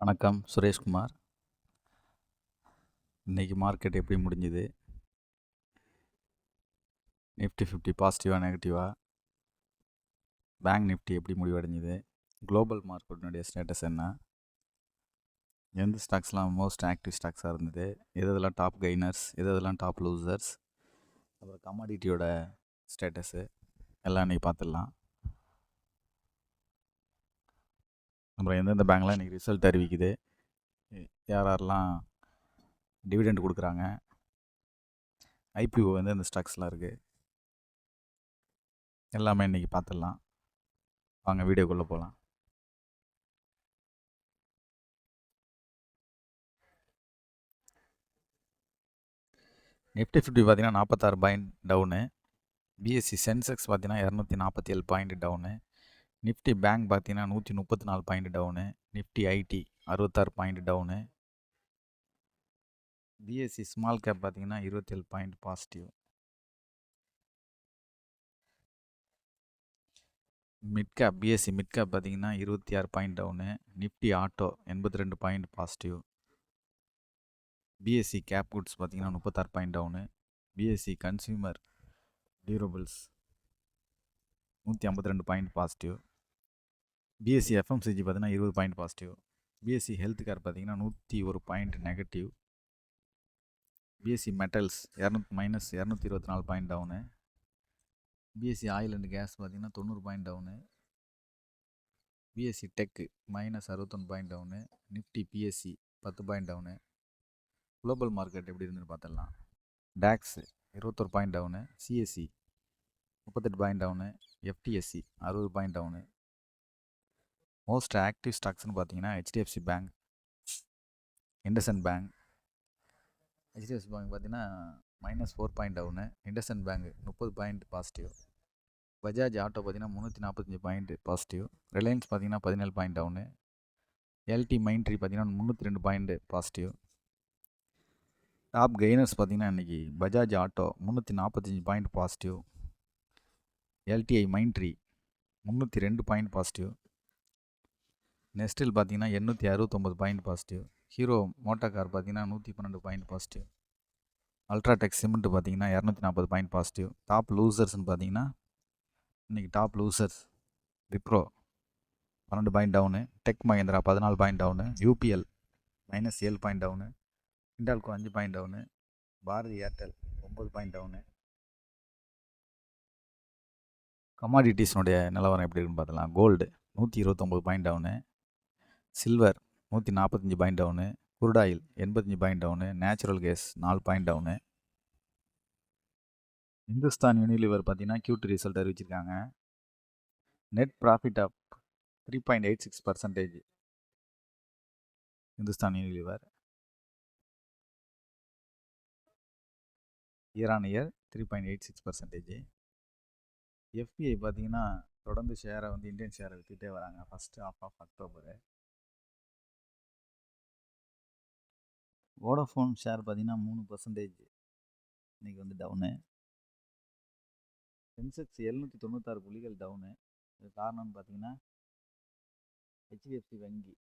வணக்கம், சுரேஷ்குமார். இன்றைக்கி மார்க்கெட் எப்படி முடிஞ்சுது? நிஃப்டி 50 பாசிட்டிவா நெகட்டிவா? பேங்க் நிஃப்டி எப்படி முடிவடைஞ்சுது? குளோபல் மார்க்கெட்டினுடைய ஸ்டேட்டஸ் என்ன? எந்த ஸ்டாக்ஸ்லாம் மோஸ்ட் ஆக்டிவ் ஸ்டாக்ஸாக இருந்தது? எதெல்லாம் டாப் கெய்னர்ஸ், எதெல்லாம் டாப் லூசர்ஸ்? அப்புறம் கமாடிட்டியோட ஸ்டேட்டஸு எல்லாம் இன்றைக்கி பார்த்துடலாம். அப்புறம் எந்தெந்த பேங்க்லாம் இன்றைக்கி ரிசல்ட் அறிவிக்குது, யாரெல்லாம் டிவிடெண்ட் கொடுக்குறாங்க, ஐபிஓ வந்து இந்த ஸ்டாக்ஸ்லாம் இருக்குது, எல்லாமே இன்றைக்கி பார்த்துடலாம். வாங்க வீடியோக்குள்ளே போகலாம். நிஃப்டி 50 பார்த்தீங்கன்னா 46 பாயிண்ட் டவுனு. பிஎஸ்சி சென்செக்ஸ் பார்த்தீங்கன்னா 247 பாயிண்ட் டவுனு. நிஃப்டி பேங்க் பார்த்தீங்கன்னா 134 point down. Nifty IT 66 point down. BSC small cap பார்த்தீங்கன்னா 27 point positive. Mid cap BSC mid cap பார்த்தீங்கன்னா 26 point down. Nifty auto 82 point positive. BSC cap goods பார்த்தீங்கன்னா 36 point down. BSC consumer durables 152 point positive. BSC FMCG பார்த்தீங்கன்னா 20 point positive. BSC health care பார்த்தீங்கன்னா 101 point negative. BSC metals -224 point down. BSC oil and gas பார்த்தீங்கன்னா 90 point down. BSE tech -61 point down. Nifty BSE 10 point down. Global market எப்படி இருந்துன்னு பார்த்துடலாம். DAX 21 point down. CSE 38 point down. FTSE 60 point down. Most active ஸ்டாக்ஸ்னு பார்த்தீங்கன்னா HDFC bank, IndusInd bank. HDFC bank பார்த்தீங்கன்னா -4 point down. IndusInd bank 30 point positive. Bajaj auto பார்த்தீங்கன்னா 345 point positive. Reliance பார்த்தீங்கன்னா 17 point town. LT Mindtree பார்த்தீங்கன்னா 302 point positive. Top gainers பார்த்தீங்கன்னா இன்றைக்கி Bajaj auto 345 point positive. LTI Mindtree 302 point positive. Nestlé பார்த்தீங்கன்னா 869 point positive. Hero motor பார்த்தீங்கன்னா 112 point positive. UltraTech cement பார்த்தீங்கன்னா 240 point positive. Top லூசர்ஸ்னு பார்த்தீங்கன்னா இன்றைக்கி top losers Wipro 12 point down. Tech Mahindra 14 point down. UPL -7 point down. Hindalco 5 point down. Bharti Airtel 9 point down. கமாடிட்டிஸ்னுடைய நிலவரம் எப்படி இருக்குன்னு பார்த்தலாம். Gold 129 point down. Silver 145 point down. Crude oil 85 point down. Natural gas 4 point down. Hindustan Unilever பார்த்தீங்கன்னா Q2 result அறிவிச்சிருக்காங்க. Net profit of 3.86%. Hindustan Unilever year on year 3.86%. FII பார்த்தீங்கன்னா தொடர்ந்து ஷேரை வந்து இந்தியன் ஷேரை விற்றுட்டே வராங்க. First half of October. Vodafone share பார்த்தீங்கன்னா 3% இன்றைக்கி வந்து டவுனு. சென்செக்ஸ் 796 புள்ளிகள் டவுனு. இது காரணம்னு பார்த்தீங்கன்னா ஹெச்டிஎஃப்சி வங்கி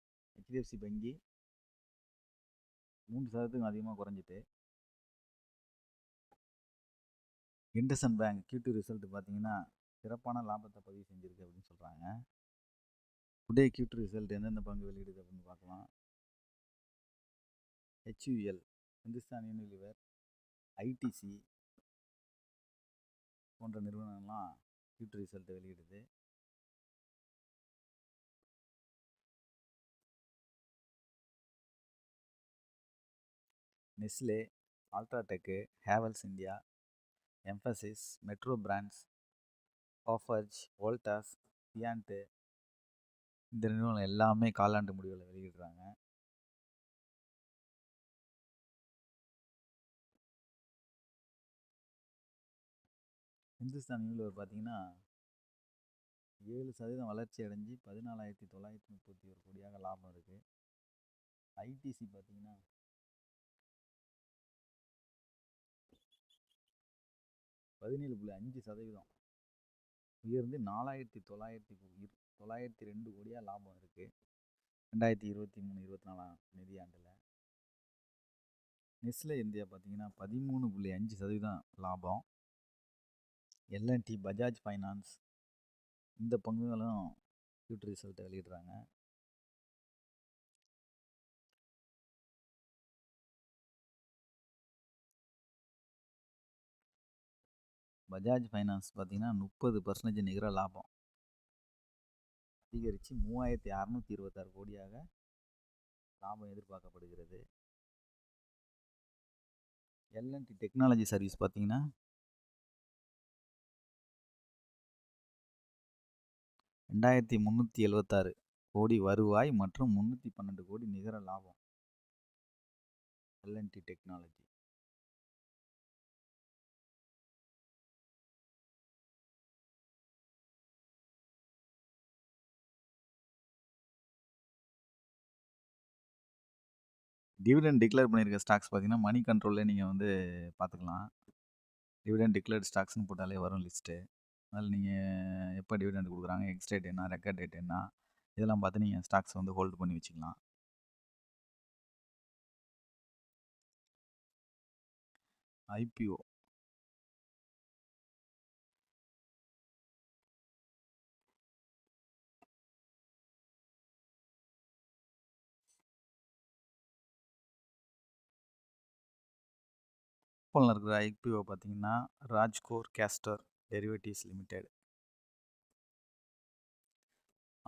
3% அதிகமாக குறைஞ்சிட்டு. இண்டஸ்இண்ட் பேங்க் Q2 ரிசல்ட் பார்த்தீங்கன்னா சிறப்பான லாபத்தை பதிவு செஞ்சுருக்கு அப்படின்னு சொல்கிறாங்க. டுடே Q2 ரிசல்ட் எந்தெந்த பங்கு வெளியிடுது அப்படின்னு பார்க்கலாம். HUL, இந்துஸ்தான் யூனிலிவர், ஐடிசி போன்ற நிறுவனங்கள்லாம் Q2 ரிசல்ட்டை வெளியிடுது. Nestle, UltraTech, Havells India, Mphasis, Metro Brands, ஆஃபர்ஜ், வோல்டாஸ், பியான்ட்டு இந்த நிறுவனம் எல்லாமே காலாண்டு முடிவுகளை வெளியிடுறாங்க. இந்துஸ்தான் யூனிலிவர் பார்த்தீங்கன்னா 7% வளர்ச்சி அடைஞ்சு 14,931 கோடியாக லாபம் இருக்குது. ஐடிசி பார்த்தீங்கன்னா 17.5% உயர்ந்து 4,902 கோடியாக லாபம் இருக்குது. 2023-24 நிதியாண்டில். நெஸ்லே இந்தியா பார்த்தீங்கன்னா 13.5% லாபம். எல்என்டி, பஜாஜ் ஃபைனான்ஸ் இந்த பங்குகளும் ஃபியூச்சர் ரிசல்ட்டை வெளியிடுறாங்க. பஜாஜ் ஃபைனான்ஸ் பார்த்தீங்கன்னா 30% நிகர லாபம் அதிகரித்து 3626 கோடியாக லாபம் எதிர்பார்க்கப்படுகிறது. எல்என்டி டெக்னாலஜி சர்வீஸ் பார்த்தீங்கன்னா 2376 கோடி வருவாய் மற்றும் 312 கோடி நிகர லாபம். எல்என்டி டெக்னாலஜி டிவிடெண்ட் டிக்ளேர் பண்ணியிருக்க ஸ்டாக்ஸ் பார்த்தீங்கன்னா மணி கண்ட்ரோலில் நீங்கள் வந்து பார்த்துக்கலாம். டிவிடெண்ட் டிக்ளேர்டு ஸ்டாக்ஸ்னு போட்டாலே வரும் லிஸ்ட்டு. அதில் நீங்கள் எப்போ டிவிடெண்ட் கொடுக்குறாங்க, எக்ஸ் டேட் என்ன, ரெக்கார்ட் டேட் என்ன, இதெல்லாம் பார்த்து நீங்கள் ஸ்டாக்ஸ் வந்து ஹோல்டு பண்ணி வச்சுக்கலாம். ஐபிஓ ஓப்பனில் இருக்கிற ஐபிஓ பார்த்தீங்கன்னா Rajgor castor derivatives limited.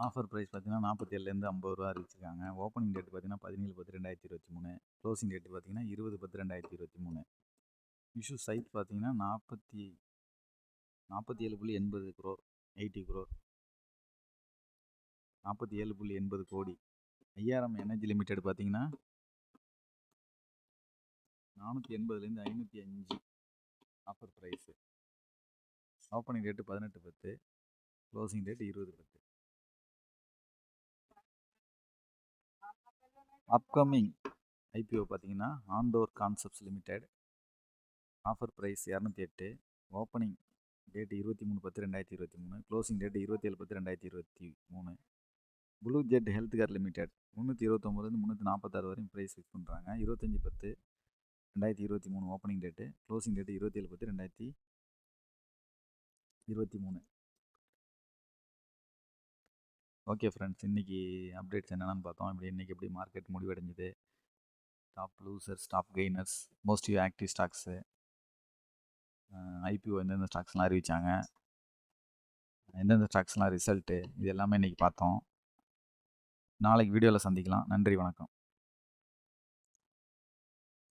Offer price பார்த்தீங்கன்னா 47லேருந்து 50 ரூபா அறிவிச்சிருக்காங்க. ஓப்பனிங் டேட் பார்த்தீங்கன்னா 17/10/2023. க்ளோசிங் டேட் பார்த்தீங்கன்னா 20/10/2023. இஷ்யூ சைஸ் பார்த்தீங்கன்னா 47.80 crore, 80 crore, 47.80 கோடி. ஐஆர்எம் எனர்ஜி லிமிடெட் பார்த்தீங்கன்னா 480லேருந்து 505 offer price. Opening date 18/10, closing date 20/10. Upcoming IPO பார்த்தீங்கன்னா ஆண்டோர் concepts limited. Offer price 208, opening date 23/10/2023, closing date 27/10/2023. Blue Jet health care limited 329லேருந்து 346 வரையும் ப்ரைஸ் ஃபிக்ஸ் பண்ணுறாங்க. 25/10/2023 opening date, closing date 27/10/2023. Okay friends, இன்றைக்கி updates என்னென்னு பார்த்தோம். இன்றைக்கி எப்படி மார்க்கெட் முடிவடைஞ்சுது, top losers, top gainers, most active stocks, IPO எந்தெந்த ஸ்டாக்ஸ்லாம் அறிவித்தாங்க, எந்தெந்த ஸ்டாக்ஸ்லாம் ரிசல்ட்டு, இது எல்லாமே இன்றைக்கி பார்த்தோம். நாளைக்கு வீடியோவில் சந்திக்கலாம். நன்றி, வணக்கம்.